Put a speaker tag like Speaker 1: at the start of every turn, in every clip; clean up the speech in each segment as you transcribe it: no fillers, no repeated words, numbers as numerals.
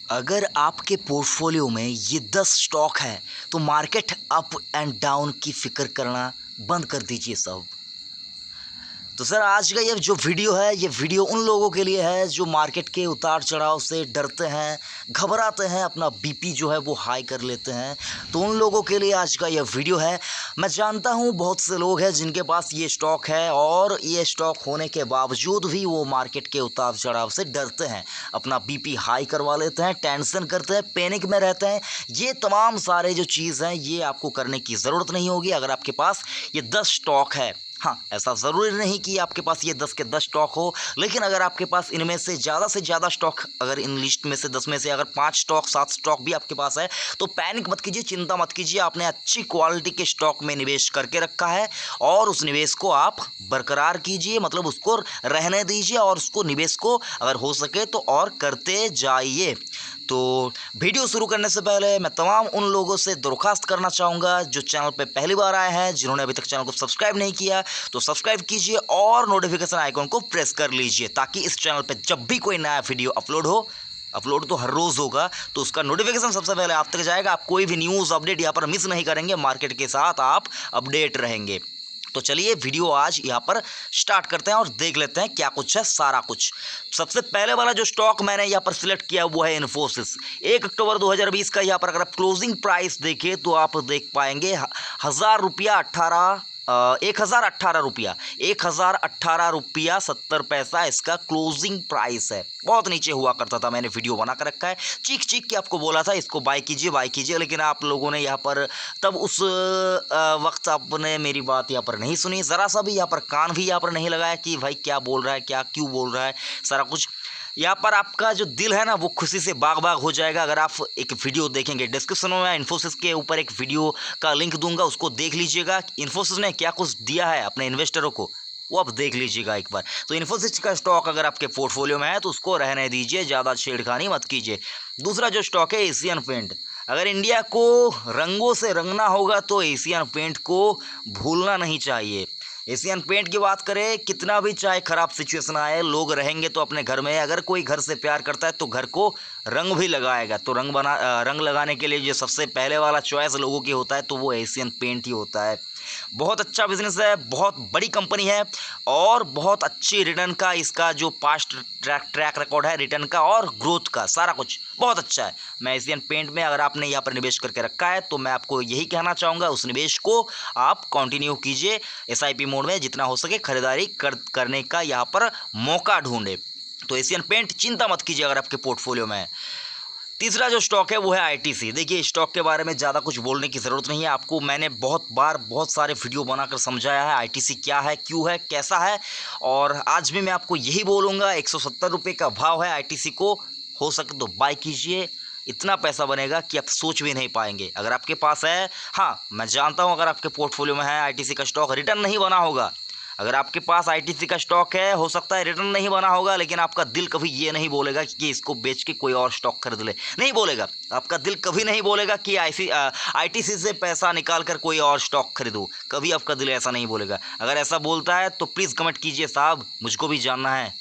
Speaker 1: अगर आपके पोर्टफोलियो में ये 10 स्टॉक है तो मार्केट अप एंड डाउन की फिक्र करना बंद कर दीजिए सब। तो सर आज का ये जो वीडियो है ये वीडियो उन लोगों के लिए है जो मार्केट के उतार चढ़ाव से डरते हैं, घबराते हैं, अपना बीपी जो है वो हाई कर लेते हैं। तो उन लोगों के लिए आज का ये वीडियो है। मैं जानता हूँ बहुत से लोग हैं जिनके पास ये स्टॉक है और ये स्टॉक होने के बावजूद भी वो मार्केट के उतार चढ़ाव से डरते हैं, अपना बीपी हाई करवा लेते हैं, टेंशन करते हैं, पैनिक में रहते हैं। ये तमाम सारे जो चीज़ हैं ये आपको करने की ज़रूरत नहीं होगी अगर आपके पास ये 10 स्टॉक है। हाँ, ऐसा ज़रूरी नहीं कि आपके पास ये 10 के 10 स्टॉक हो, लेकिन अगर आपके पास इनमें से ज़्यादा स्टॉक, अगर इन लिस्ट में से 10 में से अगर 5 स्टॉक 7 स्टॉक भी आपके पास है तो पैनिक मत कीजिए, चिंता मत कीजिए। आपने अच्छी क्वालिटी के स्टॉक में निवेश करके रखा है और उस निवेश को आप बरकरार कीजिए, मतलब उसको रहने दीजिए और उसको निवेश को अगर हो सके तो और करते जाइए। तो वीडियो शुरू करने से पहले मैं तमाम उन लोगों से दरख्वास्त करना चाहूँगा जो चैनल पे पहली बार आए हैं, जिन्होंने अभी तक चैनल को सब्सक्राइब नहीं किया तो सब्सक्राइब कीजिए और नोटिफिकेशन आइकॉन को प्रेस कर लीजिए ताकि इस चैनल पे जब भी कोई नया वीडियो अपलोड तो हर रोज़ होगा तो उसका नोटिफिकेशन सबसे पहले आप तक जाएगा। आप कोई भी न्यूज़ अपडेट यहाँ पर मिस नहीं करेंगे, मार्केट के साथ आप अपडेट रहेंगे। तो चलिए वीडियो आज यहाँ पर स्टार्ट करते हैं और देख लेते हैं क्या कुछ है सारा कुछ। सबसे पहले वाला जो स्टॉक मैंने यहाँ पर सिलेक्ट किया वो है इन्फोसिस। 1 अक्टूबर 2020 का यहाँ पर अगर आप क्लोजिंग प्राइस देखें तो आप देख पाएंगे 1,018 रुपया 70 पैसा इसका क्लोजिंग प्राइस है। बहुत नीचे हुआ करता था, मैंने वीडियो बना कर रखा है, चीख के आपको बोला था इसको बाय कीजिए, लेकिन आप लोगों ने यहाँ पर तब उस वक्त आपने मेरी बात यहाँ पर नहीं सुनी, ज़रा सा भी यहाँ पर कान भी यहाँ पर नहीं लगाया कि भाई क्या बोल रहा है, क्या क्यों बोल रहा है। सारा कुछ यहाँ पर आपका जो दिल है ना वो खुशी से बाग हो जाएगा अगर आप एक वीडियो देखेंगे। डिस्क्रिप्शन में मैं इन्फोसिस के ऊपर एक वीडियो का लिंक दूंगा, उसको देख लीजिएगा। इन्फोसिस ने क्या कुछ दिया है अपने इन्वेस्टरों को वो आप देख लीजिएगा एक बार। तो इन्फोसिस का स्टॉक अगर आपके पोर्टफोलियो में है तो उसको रहने दीजिए, ज़्यादा छेड़खानी मत कीजिए। दूसरा जो स्टॉक है एशियन पेंट। अगर इंडिया को रंगों से रंगना होगा तो एशियन पेंट को भूलना नहीं चाहिए। एशियन पेंट की बात करें, कितना भी चाहे ख़राब सिचुएशन आए, लोग रहेंगे तो अपने घर में। अगर कोई घर से प्यार करता है तो घर को रंग भी लगाएगा। तो रंग लगाने के लिए जो सबसे पहले वाला चॉइस लोगों की होता है तो वो एशियन पेंट ही होता है। बहुत अच्छा बिजनेस है, बहुत बड़ी कंपनी है और बहुत अच्छी रिटर्न का इसका जो पास्ट ट्रैक रिकॉर्ड है रिटर्न का और ग्रोथ का, सारा कुछ बहुत अच्छा है। मैं एशियन पेंट में अगर आपने यहाँ पर निवेश करके रखा है तो मैं आपको यही कहना चाहूँगा उस निवेश को आप कंटिन्यू कीजिए। SIP मोड में जितना हो सके खरीदारी करने का यहाँ पर मौका ढूंढे। तो एशियन पेंट चिंता मत कीजिए अगर आपके पोर्टफोलियो में है। तीसरा जो स्टॉक है वो है ITC। देखिए स्टॉक के बारे में ज़्यादा कुछ बोलने की ज़रूरत नहीं है, आपको मैंने बहुत बार बहुत सारे वीडियो बनाकर समझाया है ITC क्या है, क्यों है, कैसा है। और आज भी मैं आपको यही बोलूँगा, 170 रुपये का भाव है ITC को, हो सके तो बाय कीजिए। इतना पैसा बनेगा कि आप सोच भी नहीं पाएंगे अगर आपके पास है। हाँ, मैं जानता हूँ अगर आपके पोर्टफोलियो में है ITC का स्टॉक, रिटर्न नहीं बना होगा। अगर आपके पास ITC का स्टॉक है, हो सकता है रिटर्न नहीं बना होगा, लेकिन आपका दिल कभी ये नहीं बोलेगा कि इसको बेच के कोई और स्टॉक खरीद ले, नहीं बोलेगा। आपका दिल कभी नहीं बोलेगा कि ITC से पैसा निकाल कर कोई और स्टॉक खरीदो, कभी आपका दिल ऐसा नहीं बोलेगा। अगर ऐसा बोलता है तो प्लीज़ कमेंट कीजिए साहब, मुझको भी जानना है।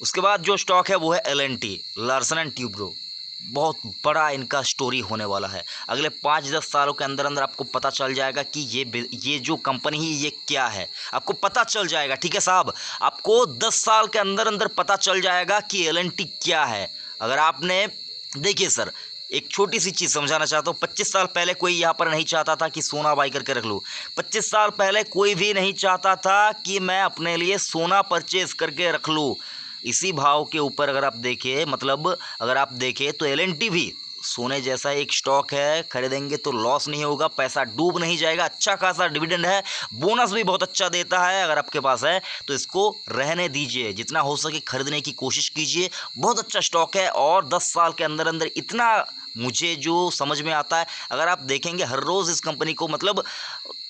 Speaker 1: उसके बाद जो स्टॉक है वो है L&T, लार्सन एंड ट्यूब्रो। बहुत बड़ा इनका स्टोरी होने वाला है। अगले 5-10 सालों के अंदर अंदर आपको पता चल जाएगा कि ये जो कंपनी ही ये क्या है, आपको पता चल जाएगा। ठीक है साहब, आपको 10 साल के अंदर अंदर पता चल जाएगा कि L&T क्या है। अगर आपने, देखिए सर, एक छोटी सी चीज़ समझाना चाहता हूँ। 25 साल पहले कोई यहाँ पर नहीं चाहता था कि सोना बाई करके रख लूँ। 25 साल पहले कोई भी नहीं चाहता था कि मैं अपने लिए सोना परचेज करके रख लूँ। इसी भाव के ऊपर अगर आप देखें, मतलब अगर आप देखें तो L&T भी सोने जैसा एक स्टॉक है, खरीदेंगे तो लॉस नहीं होगा, पैसा डूब नहीं जाएगा, अच्छा खासा डिविडेंड है, बोनस भी बहुत अच्छा देता है। अगर आपके पास है तो इसको रहने दीजिए, जितना हो सके खरीदने की कोशिश कीजिए। बहुत अच्छा स्टॉक है और 10 साल के अंदर अंदर इतना मुझे जो समझ में आता है, अगर आप देखेंगे हर रोज़ इस कंपनी को, मतलब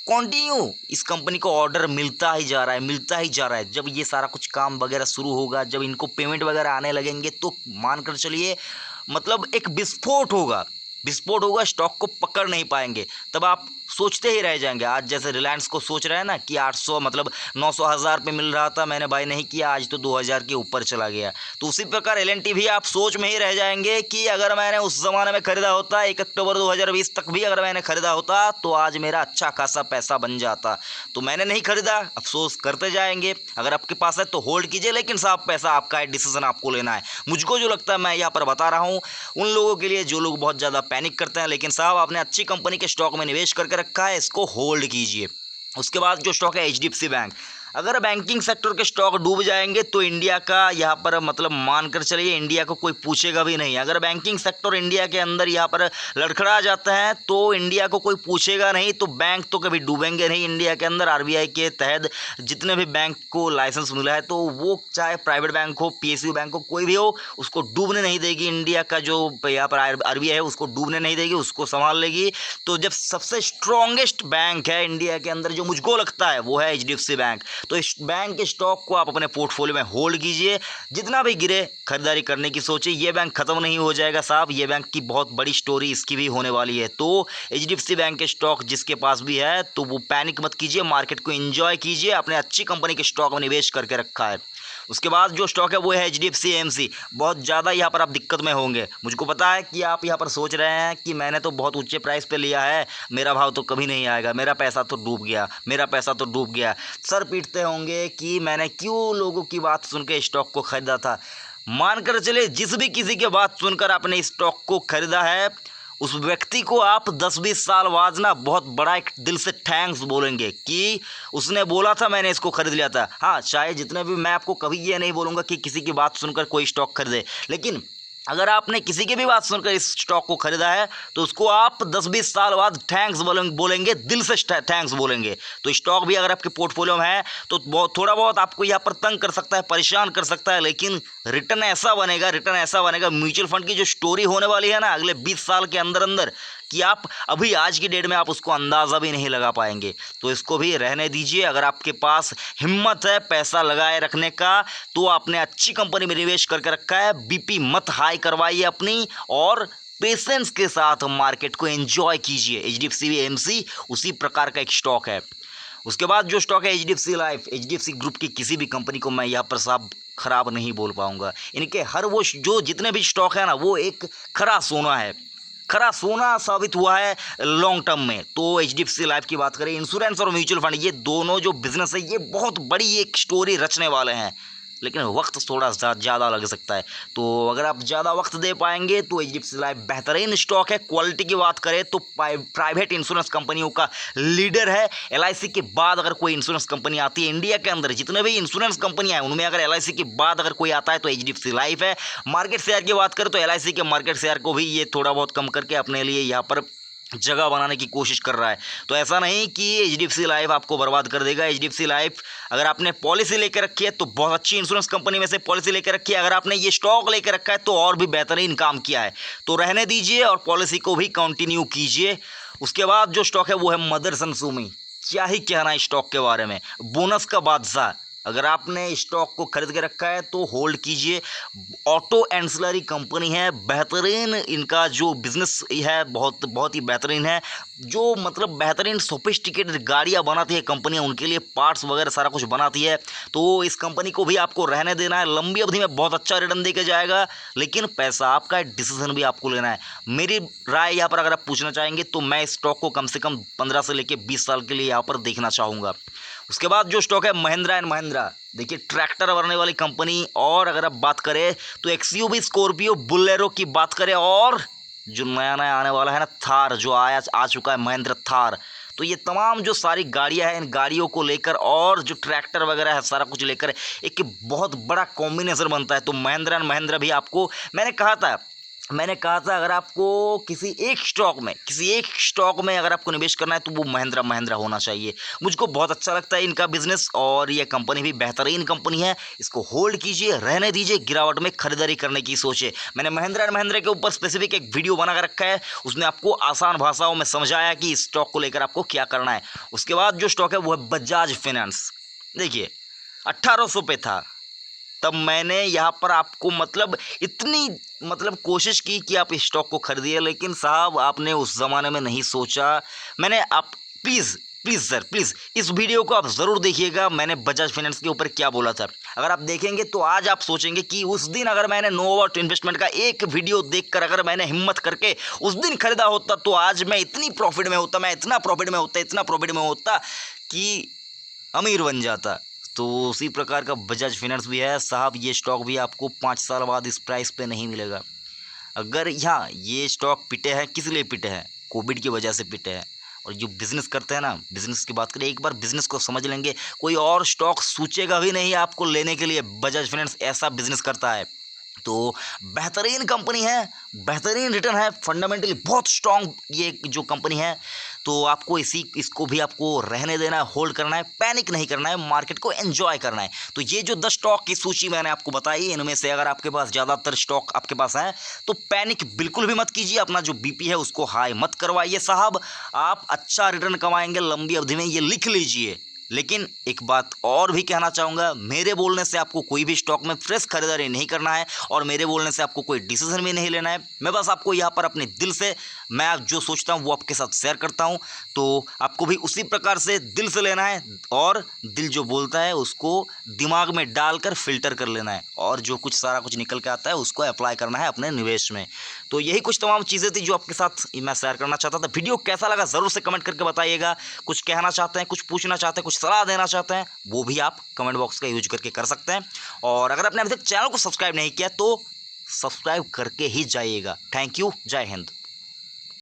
Speaker 1: कंटिन्यू इस कंपनी को ऑर्डर मिलता ही जा रहा है। जब ये सारा कुछ काम वगैरह शुरू होगा, जब इनको पेमेंट वगैरह आने लगेंगे तो मानकर चलिए, मतलब एक विस्फोट होगा, स्टॉक को पकड़ नहीं पाएंगे। तब आप सोचते ही रह जाएंगे। आज जैसे रिलायंस को सोच रहे हैं ना कि 800 मतलब 900 हज़ार पे मिल रहा था, मैंने बाय नहीं किया, आज तो 2000 के ऊपर चला गया। तो उसी प्रकार एल&टी भी आप सोच में ही रह जाएंगे कि अगर मैंने उस ज़माने में खरीदा होता, 1 अक्टूबर 2020 तक भी अगर मैंने खरीदा होता तो आज मेरा अच्छा खासा पैसा बन जाता। तो मैंने नहीं खरीदा, अफसोस करते जाएंगे। अगर आपके पास है तो होल्ड कीजिए, लेकिन साहब पैसा आपका है, डिसीजन आपको लेना है। मुझको जो लगता है मैं यहाँ पर बता रहा हूँ उन लोगों के लिए जो लोग बहुत ज़्यादा पैनिक करते हैं, लेकिन साहब आपने अच्छी कंपनी के स्टॉक में निवेश करके रखा है, इसको होल्ड कीजिए। उसके बाद जो स्टॉक है एचडीएफसी बैंक, अगर बैंकिंग सेक्टर के स्टॉक डूब जाएंगे तो इंडिया का यहाँ पर मतलब मानकर चलिए इंडिया को कोई पूछेगा भी नहीं। अगर बैंकिंग सेक्टर इंडिया के अंदर यहाँ पर लड़खड़ा जाता है तो इंडिया को कोई पूछेगा नहीं, तो बैंक तो कभी डूबेंगे नहीं। इंडिया के अंदर आरबीआई के तहत जितने भी बैंक को लाइसेंस मिला है तो वो चाहे प्राइवेट बैंक हो, पीएसयू बैंक हो, कोई भी हो, उसको डूबने नहीं देगी। इंडिया का जो यहाँ पर आरबीआई है उसको डूबने नहीं देगी, उसको संभाल लेगी। तो जब सबसे स्ट्रॉन्गेस्ट बैंक है इंडिया के अंदर जो मुझको लगता है वो है एचडीएफसी बैंक। तो इस बैंक के स्टॉक को आप अपने पोर्टफोलियो में होल्ड कीजिए, जितना भी गिरे खरीदारी करने की सोचिए। ये बैंक खत्म नहीं हो जाएगा साहब, ये बैंक की बहुत बड़ी स्टोरी इसकी भी होने वाली है। तो एचडीएफसी बैंक के स्टॉक जिसके पास भी है तो वो पैनिक मत कीजिए, मार्केट को एंजॉय कीजिए, अपने अच्छी कंपनी के स्टॉक में निवेश करके रखा है। उसके बाद जो स्टॉक है वो है एचडीएफसी एएमसी। बहुत ज़्यादा यहाँ पर आप दिक्कत में होंगे, मुझको पता है कि आप यहाँ पर सोच रहे हैं कि मैंने तो बहुत ऊंचे प्राइस पे लिया है, मेरा भाव तो कभी नहीं आएगा, मेरा पैसा तो डूब गया, मेरा पैसा तो डूब गया। सर पीटते होंगे कि मैंने क्यों लोगों की बात सुन के स्टॉक को खरीदा था। मानकर चले जिस भी किसी की बात सुनकर आपने स्टॉक को खरीदा है उस व्यक्ति को आप 10-20 साल बाद ना बहुत बड़ा एक दिल से थैंक्स बोलेंगे कि उसने बोला था, मैंने इसको खरीद लिया था। हाँ, चाहे जितने भी, मैं आपको कभी ये नहीं बोलूँगा कि किसी की बात सुनकर कोई स्टॉक खरीदे, लेकिन अगर आपने किसी की भी बात सुनकर इस स्टॉक को खरीदा है तो उसको आप 10-20 साल बाद थैंक्स बोलेंगे, दिल से थैंक्स बोलेंगे। तो स्टॉक भी अगर आपके पोर्टफोलियो में है तो बहुत थोड़ा बहुत आपको यहाँ पर तंग कर सकता है, परेशान कर सकता है, लेकिन रिटर्न ऐसा बनेगा म्यूचुअल फंड की जो स्टोरी होने वाली है ना अगले 20 साल के अंदर अंदर, कि आप अभी आज की डेट में आप उसको अंदाज़ा भी नहीं लगा पाएंगे। तो इसको भी रहने दीजिए। अगर आपके पास हिम्मत है पैसा लगाए रखने का तो आपने अच्छी कंपनी में निवेश करके रखा है, बीपी मत हाई करवाइए अपनी, और पेशेंस के साथ मार्केट को एंजॉय कीजिए। एचडीएफसी एएमसी उसी प्रकार का एक स्टॉक है। उसके बाद जो स्टॉक है एचडीएफसी लाइफ, एचडीएफसी ग्रुप की किसी भी कंपनी को मैं यहाँ पर साहब खराब नहीं बोल पाऊंगा। इनके हर वो जो जितने भी स्टॉक है ना वो एक खरा सोना है, खरा सोना साबित हुआ है लॉन्ग टर्म में। तो एचडीएफसी लाइफ की बात करें, इंश्योरेंस और म्यूचुअल फंड, ये दोनों जो बिजनेस है ये बहुत बड़ी एक स्टोरी रचने वाले हैं, लेकिन वक्त थोड़ा ज़्यादा लग सकता है। तो अगर आप ज़्यादा वक्त दे पाएंगे तो एचडीएफसी लाइफ बेहतरीन स्टॉक है। क्वालिटी की बात करें तो प्राइवेट इंश्योरेंस कंपनियों का लीडर है। एलआईसी के बाद अगर कोई इंश्योरेंस कंपनी आती है इंडिया के अंदर, जितने भी इंश्योरेंस कंपनियां हैं उनमें अगर एलआईसी के बाद अगर कोई आता है तो एचडीएफसी लाइफ है। मार्केट शेयर की बात करें तो एलआईसी के मार्केट शेयर को भी ये थोड़ा बहुत कम करके अपने लिए यहाँ पर जगह बनाने की कोशिश कर रहा है। तो ऐसा नहीं कि एचडीएफसी लाइफ आपको बर्बाद कर देगा। एचडीएफसी लाइफ अगर आपने पॉलिसी लेकर रखी है तो बहुत अच्छी इंश्योरेंस कंपनी में से पॉलिसी लेकर रखी है। अगर आपने ये स्टॉक लेकर रखा है तो और भी बेहतरीन काम किया है, तो रहने दीजिए और पॉलिसी को भी कंटिन्यू कीजिए। उसके बाद जो स्टॉक है वो है मदरसन सुमी। क्या ही कहना है स्टॉक के बारे में, बोनस का बादशाह। अगर आपने स्टॉक को खरीद के रखा है तो होल्ड कीजिए। ऑटो एंसिलरी कंपनी है, बेहतरीन इनका जो बिजनेस है बहुत ही बेहतरीन है। जो मतलब बेहतरीन सोफिस्टिकेटेड गाड़ियाँ बनाती है कंपनियाँ, उनके लिए पार्ट्स वगैरह सारा कुछ बनाती है। तो इस कंपनी को भी आपको रहने देना है। लंबी अवधि में बहुत अच्छा रिटर्न देके जाएगा, लेकिन पैसा आपका है, डिसीजन भी आपको लेना है। मेरी राय यहाँ पर अगर आप पूछना चाहेंगे तो मैं स्टॉक को कम से कम 15 से लेकर 20 साल के लिए यहाँ पर देखना चाहूँगा। उसके बाद जो स्टॉक है महिंद्रा एंड महिंद्रा, देखिए ट्रैक्टर बनने वाली कंपनी। और अगर आप बात करें तो एक्सयूवी स्कॉर्पियो बुलेरो की बात करें, और जो नया आने वाला है ना थार, जो आ चुका है महिंद्रा थार। तो ये तमाम जो सारी गाड़ियां हैं, इन गाड़ियों को लेकर और जो ट्रैक्टर वगैरह है सारा कुछ लेकर एक बहुत बड़ा कॉम्बिनेशन बनता है। तो महिंद्रा एंड महिंद्रा भी आपको मैंने कहा था अगर आपको किसी एक स्टॉक में अगर आपको निवेश करना है तो वो महिंद्रा होना चाहिए। मुझको बहुत अच्छा लगता है इनका बिजनेस, और ये कंपनी भी बेहतरीन कंपनी है। इसको होल्ड कीजिए, रहने दीजिए, गिरावट में खरीदारी करने की सोचे। मैंने महिंद्रा एंड महिंद्रा के ऊपर स्पेसिफिक एक वीडियो बना कर रखा है, उसमें आपको आसान भाषाओं में समझाया कि इस स्टॉक को लेकर आपको क्या करना है। उसके बाद जो स्टॉक है वो है बजाज फाइनेंस। देखिए 1800 पे था तब मैंने यहाँ पर आपको इतनी कोशिश की कि आप इस स्टॉक को खरीदिए, लेकिन साहब आपने उस ज़माने में नहीं सोचा। मैंने आप प्लीज़ प्लीज़ सर प्लीज़ इस वीडियो को आप ज़रूर देखिएगा। मैंने बजाज फाइनेंस के ऊपर क्या बोला था, अगर आप देखेंगे तो आज आप सोचेंगे कि उस दिन अगर मैंने नो अबाउट इन्वेस्टमेंट का एक वीडियो देखकर अगर मैंने हिम्मत करके उस दिन खरीदा होता तो आज मैं इतनी प्रॉफिट में होता, मैं इतना प्रॉफिट में होता कि अमीर बन जाता। तो उसी प्रकार का बजाज फाइनेंस भी है साहब। ये स्टॉक भी आपको 5 साल बाद इस प्राइस पे नहीं मिलेगा। अगर यहाँ ये स्टॉक पिटे हैं, किस लिए पिटे हैं? कोविड की वजह से पिटे हैं। और जो बिज़नेस करते हैं ना, बिज़नेस की बात करें, एक बार बिज़नेस को समझ लेंगे, कोई और स्टॉक सोचेगा भी नहीं आपको लेने के लिए। बजाज फाइनेंस ऐसा बिज़नेस करता है। तो बेहतरीन कंपनी है, बेहतरीन रिटर्न है, फंडामेंटली बहुत स्ट्रॉन्ग ये जो कंपनी है। तो आपको इसको भी आपको रहने देना है, होल्ड करना है, पैनिक नहीं करना है, मार्केट को एंजॉय करना है। तो ये जो 10 स्टॉक की सूची मैंने आपको बताई, इनमें से अगर आपके पास ज़्यादातर स्टॉक आपके पास हैं तो पैनिक बिल्कुल भी मत कीजिए। अपना जो बीपी है उसको हाई मत करवाइए साहब। आप अच्छा रिटर्न कमाएंगे लंबी अवधि में, ये लिख लीजिए। लेकिन एक बात और भी कहना चाहूँगा, मेरे बोलने से आपको कोई भी स्टॉक में फ्रेश खरीदारी नहीं करना है और मेरे बोलने से आपको कोई डिसीजन भी नहीं लेना है। मैं बस आपको यहाँ पर अपने दिल से मैं जो सोचता हूँ वो आपके साथ शेयर करता हूँ। तो आपको भी उसी प्रकार से दिल से लेना है और दिल जो बोलता है उसको दिमाग में डालकर फिल्टर कर लेना है और जो कुछ सारा कुछ निकल के आता है उसको अप्लाई करना है अपने निवेश में। तो यही कुछ तमाम चीज़ें थी जो आपके साथ मैं शेयर करना चाहता था। वीडियो कैसा लगा ज़रूर से कमेंट करके बताइएगा। कुछ कहना चाहते हैं, कुछ पूछना चाहते हैं, कुछ सलाह देना चाहते हैं, वो भी आप कमेंट बॉक्स का यूज करके कर सकते हैं। और अगर आपने अभी तक चैनल को सब्सक्राइब नहीं किया तो सब्सक्राइब करके ही जाइएगा। थैंक यू, जय हिंद।